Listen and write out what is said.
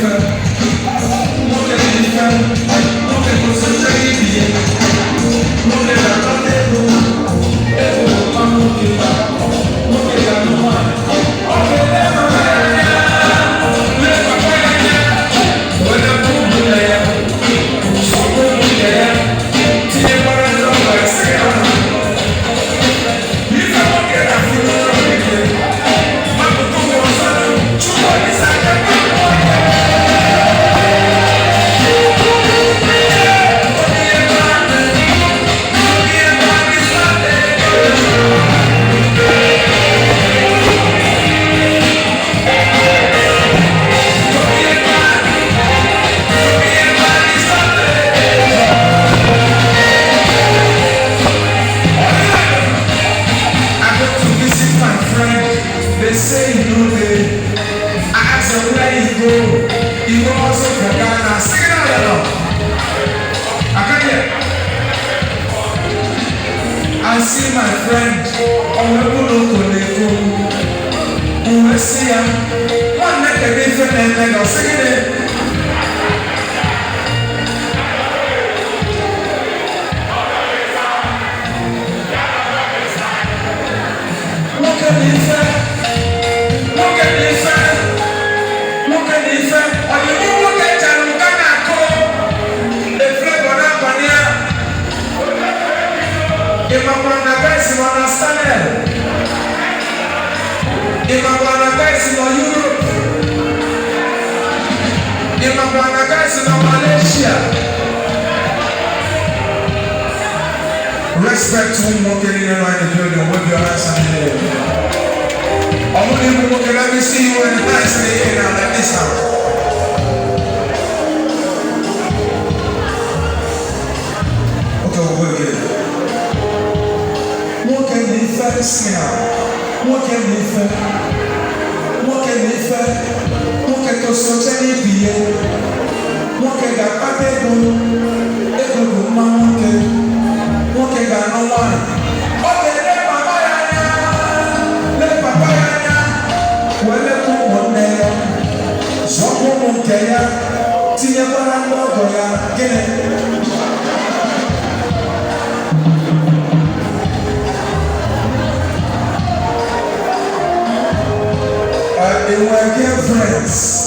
Stanel. Respect to Nwoke in the building with your hands on the air. I want you to look at let me see you in the nice day now like this house. Okay, we'll get it. Nwoke in the first now. Nwoke in the first. Nwoke in the first. Nwoke to socially be here. Nwoke got paper. Ego go Nwoke. Nwoke got no one. Okay, let Papa Yana. Wele kumonde. Zoko monteya. Tiye barando goya. Gene. They were dear friends.